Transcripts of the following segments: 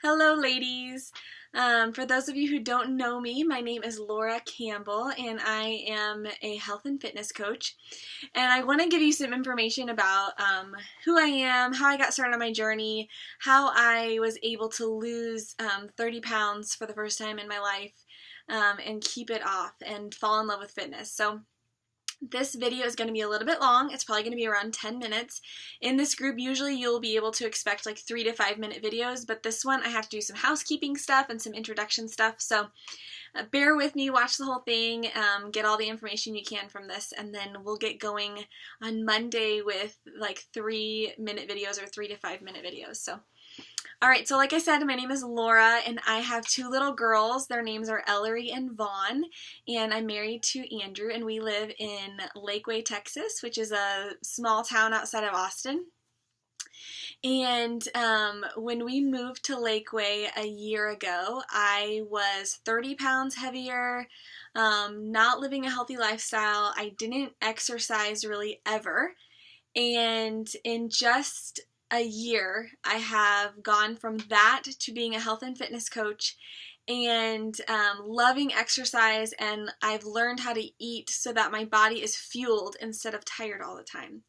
Hello, ladies. For those of you who don't know me, my name is Laura Campbell, and I am a health and fitness coach. And I want to give you some information about who I am, how I got started on my journey, how I was able to lose 30 pounds for the first time in my life, and keep it off and fall in love with fitness. So this video is going to be a little bit long. It's probably going to be around 10 minutes. In this group, usually you'll be able to expect like 3 to 5 minute videos, but this one I have to do some housekeeping stuff and some introduction stuff, so bear with me, watch the whole thing, get all the information you can from this, and then we'll get going on Monday with like 3-minute videos or 3 to 5 minute videos. So alright, so like I said, my name is Laura, and I have 2 little girls. Their names are Ellery and Vaughn, and I'm married to Andrew, and we live in Lakeway, Texas, which is a small town outside of Austin. And when we moved to Lakeway a year ago, I was 30 pounds heavier, not living a healthy lifestyle. I didn't exercise really ever, and in just a year, I have gone from that to being a health and fitness coach and loving exercise, and I've learned how to eat so that my body is fueled instead of tired all the time.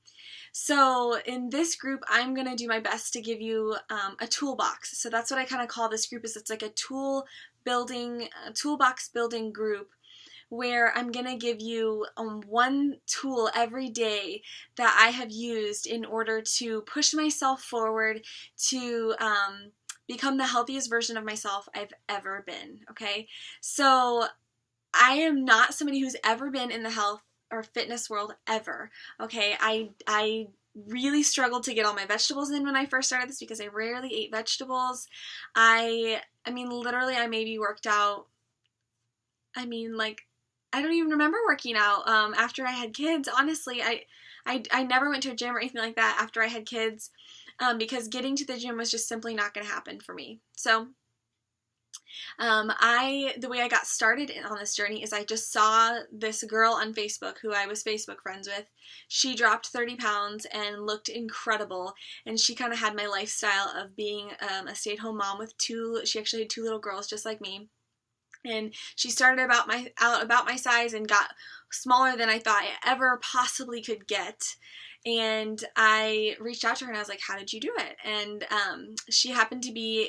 So in this group, I'm going to do my best to give you a toolbox. So that's what I kind of call this group, is it's like a toolbox building group, where I'm going to give you one tool every day that I have used in order to push myself forward to become the healthiest version of myself I've ever been, okay? So I am not somebody who's ever been in the health or fitness world ever, okay? I really struggled to get all my vegetables in when I first started this because I rarely ate vegetables. I mean, literally, I maybe worked out, I don't even remember working out after I had kids. Honestly, I never went to a gym or anything like that after I had kids because getting to the gym was just simply not going to happen for me. So the way I got started on this journey is I just saw this girl on Facebook who I was Facebook friends with. She dropped 30 pounds and looked incredible, and she kind of had my lifestyle of being a stay-at-home mom with she actually had 2 little girls just like me. And she started about my size and got smaller than I thought I ever possibly could get. And I reached out to her and I was like, how did you do it? And she happened to be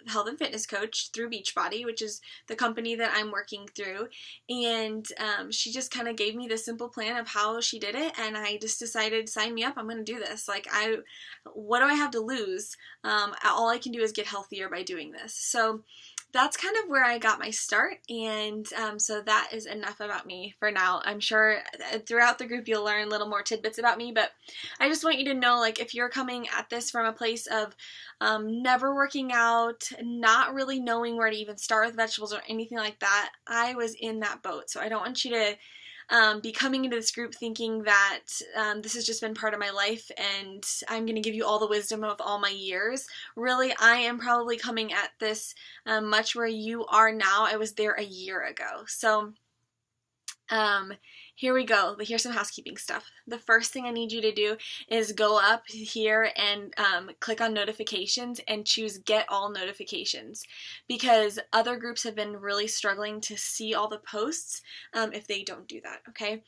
a health and fitness coach through Beachbody, which is the company that I'm working through. And she just kind of gave me the simple plan of how she did it. And I just decided, sign me up, I'm going to do this. Like, what do I have to lose? All I can do is get healthier by doing this. So that's kind of where I got my start, and so that is enough about me for now. I'm sure throughout the group you'll learn little more tidbits about me, but I just want you to know, like, if you're coming at this from a place of never working out, not really knowing where to even start with vegetables or anything like that, I was in that boat. So I don't want you to be coming into this group thinking that this has just been part of my life and I'm going to give you all the wisdom of all my years. Really, I am probably coming at this much where you are now. I was there a year ago. So here we go. Here's some housekeeping stuff. The first thing I need you to do is go up here and click on notifications and choose get all notifications, because other groups have been really struggling to see all the posts if they don't do that, okay?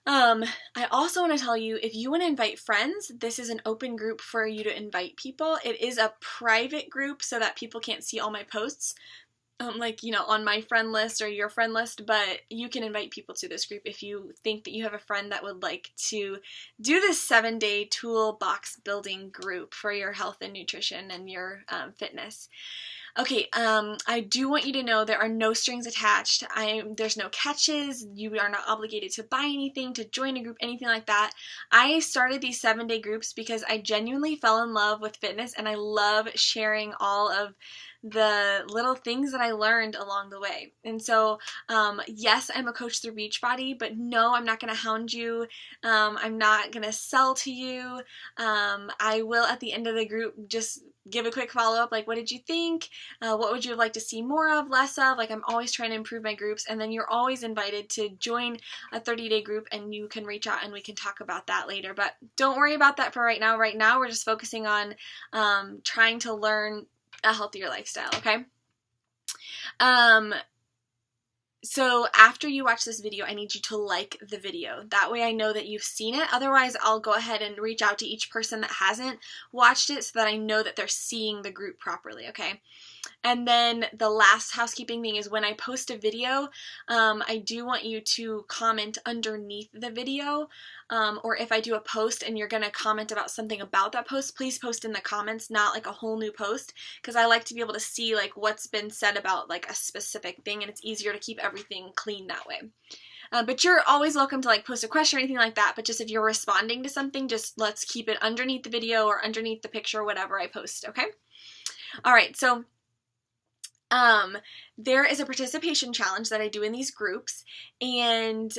I also want to tell you, if you want to invite friends, this is an open group for you to invite people. It is a private group so that people can't see all my posts, like, you know, on my friend list or your friend list, but you can invite people to this group if you think that you have a friend that would like to do this 7-day toolbox building group for your health and nutrition and your fitness. Okay, I do want you to know there are no strings attached. There's no catches. You are not obligated to buy anything, to join a group, anything like that. I started these 7-day groups because I genuinely fell in love with fitness, and I love sharing all of the little things that I learned along the way. And so, yes, I'm a coach through Beachbody, but no, I'm not going to hound you. I'm not going to sell to you. I will, at the end of the group, just give a quick follow-up, like, what did you think? What would you like to see more of, less of? Like, I'm always trying to improve my groups, and then you're always invited to join a 30-day group, and you can reach out and we can talk about that later. But don't worry about that for right now. Right now, we're just focusing on trying to learn a healthier lifestyle, okay? So after you watch this video, I need you to like the video. That way I know that you've seen it. Otherwise, I'll go ahead and reach out to each person that hasn't watched it so that I know that they're seeing the group properly, okay? And then the last housekeeping thing is when I post a video, I do want you to comment underneath the video, or if I do a post and you're going to comment about something about that post, please post in the comments, not like a whole new post, because I like to be able to see like what's been said about like a specific thing, and it's easier to keep everything clean that way. But you're always welcome to like post a question or anything like that, but just if you're responding to something, just let's keep it underneath the video or underneath the picture or whatever I post, okay? All right, so there is a participation challenge that I do in these groups, and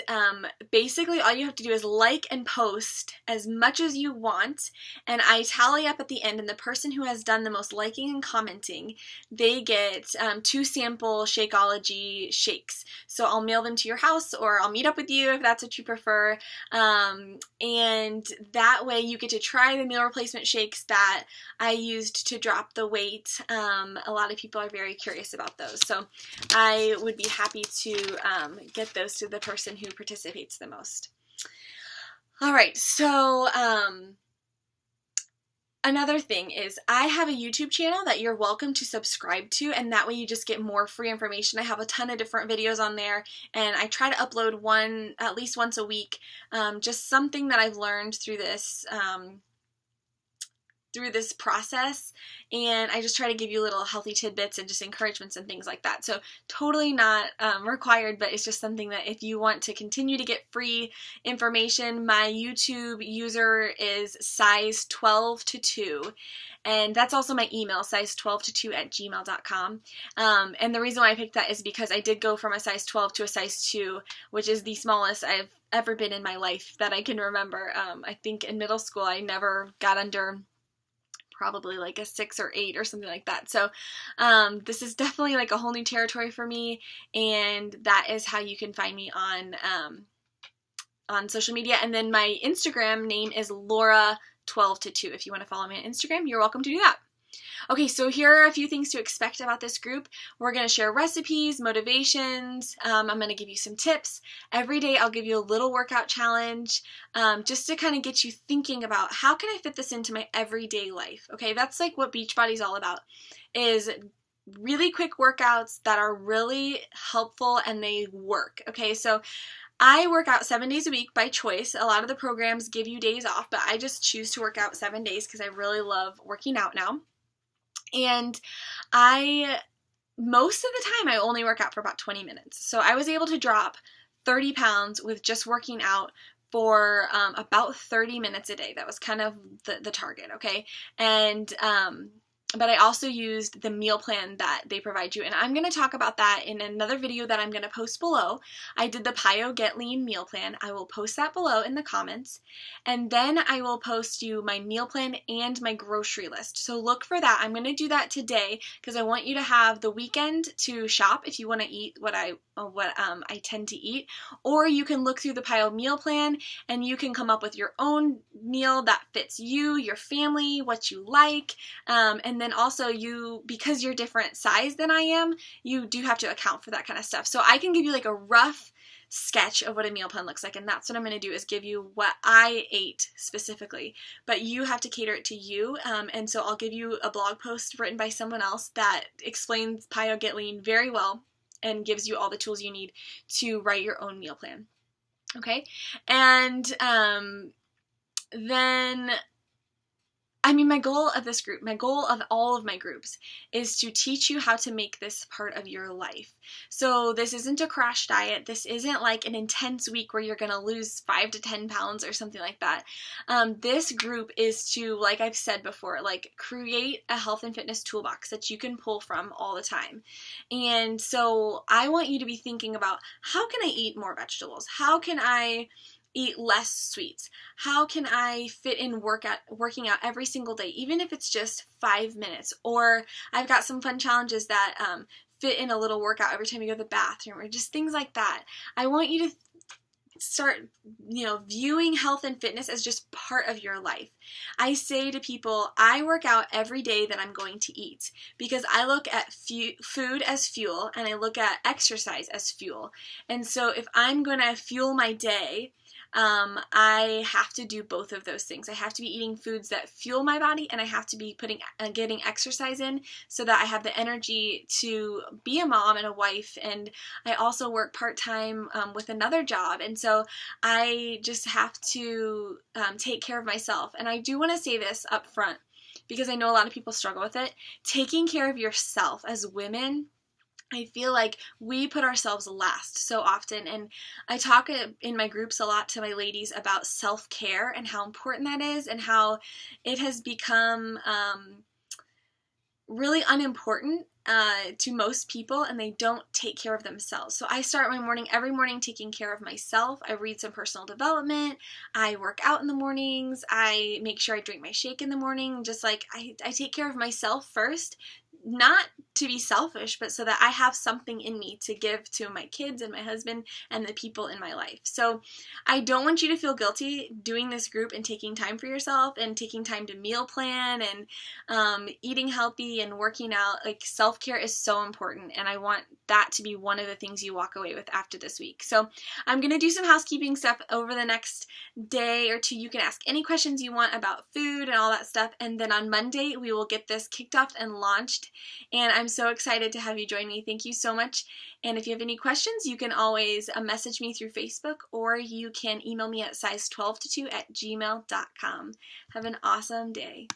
basically all you have to do is like and post as much as you want, and I tally up at the end, and the person who has done the most liking and commenting, they get 2 sample Shakeology shakes. So I'll mail them to your house, or I'll meet up with you if that's what you prefer, and that way you get to try the meal replacement shakes that I used to drop the weight. A lot of people are very curious about those, so I would be happy to get those to the person who participates the most. All right, so another thing is I have a YouTube channel that you're welcome to subscribe to, and that way you just get more free information. I have a ton of different videos on there, and I try to upload one at least once a week, just something that I've learned through this process, and I just try to give you little healthy tidbits and just encouragements and things like that. So totally not required, but it's just something that if you want to continue to get free information, my YouTube user is size 12-2, and that's also my email, size12to2@gmail.com. And the reason why I picked that is because I did go from a size 12 to a size 2, which is the smallest I've ever been in my life that I can remember. I think in middle school I never got under probably like a 6 or 8 or something like that. So this is definitely like a whole new territory for me, and that is how you can find me on social media. And then my Instagram name is Laura12to2. If you want to follow me on Instagram, you're welcome to do that. Okay, so here are a few things to expect about this group. We're going to share recipes, motivations. I'm going to give you some tips. Every day I'll give you a little workout challenge, just to kind of get you thinking about how can I fit this into my everyday life. Okay, that's like what Beachbody's all about, is really quick workouts that are really helpful and they work. Okay, so I work out 7 days a week by choice. A lot of the programs give you days off, but I just choose to work out 7 days because I really love working out now. And most of the time I only work out for about 20 minutes. So I was able to drop 30 pounds with just working out for about 30 minutes a day. That was kind of the target, okay? And but I also used the meal plan that they provide you, and I'm going to talk about that in another video that I'm going to post below. I did the PiYo Get Lean meal plan. I will post that below in the comments, and then I will post you my meal plan and my grocery list. So look for that. I'm going to do that today because I want you to have the weekend to shop if you want to eat what I tend to eat, or you can look through the PiYo meal plan and you can come up with your own meal that fits you, your family, what you like, and then also because you're different size than I am, you do have to account for that kind of stuff. So I can give you like a rough sketch of what a meal plan looks like, and that's what I'm going to do, is give you what I ate specifically, but you have to cater it to you, and so I'll give you a blog post written by someone else that explains PiYo Get Lean very well and gives you all the tools you need to write your own meal plan. Okay, and then my goal of this group, my goal of all of my groups, is to teach you how to make this part of your life. So this isn't a crash diet. This isn't like an intense week where you're going to lose 5 to 10 pounds or something like that. This group is to, like I've said before, like create a health and fitness toolbox that you can pull from all the time. And so I want you to be thinking about, how can I eat more vegetables? How can I eat less sweets? How can I fit in working out every single day, even if it's just 5 minutes? Or I've got some fun challenges that fit in a little workout every time you go to the bathroom, or just things like that. I want you to start, viewing health and fitness as just part of your life. I say to people, I work out every day that I'm going to eat because I look at food as fuel and I look at exercise as fuel. And so if I'm going to fuel my day, I have to do both of those things. I have to be eating foods that fuel my body, and I have to be getting exercise in so that I have the energy to be a mom and a wife. And I also work part-time with another job, and so I just have to take care of myself. And I do want to say this up front because I know a lot of people struggle with it. Taking care of yourself as women, I feel like we put ourselves last so often, and I talk in my groups a lot to my ladies about self-care and how important that is, and how it has become really unimportant to most people, and they don't take care of themselves. So I start my morning every morning taking care of myself. I read some personal development. I work out in the mornings. I make sure I drink my shake in the morning. Just like I take care of myself first, not to be selfish, but so that I have something in me to give to my kids and my husband and the people in my life. So I don't want you to feel guilty doing this group and taking time for yourself and taking time to meal plan and eating healthy and working out. Like, self-care is so important, and I want that to be one of the things you walk away with after this week. So I'm going to do some housekeeping stuff over the next day or two. You can ask any questions you want about food and all that stuff, and then on Monday we will get this kicked off and launched. And I'm so excited to have you join me. Thank you so much. And if you have any questions, you can always message me through Facebook, or you can email me at size12to2@gmail.com. Have an awesome day.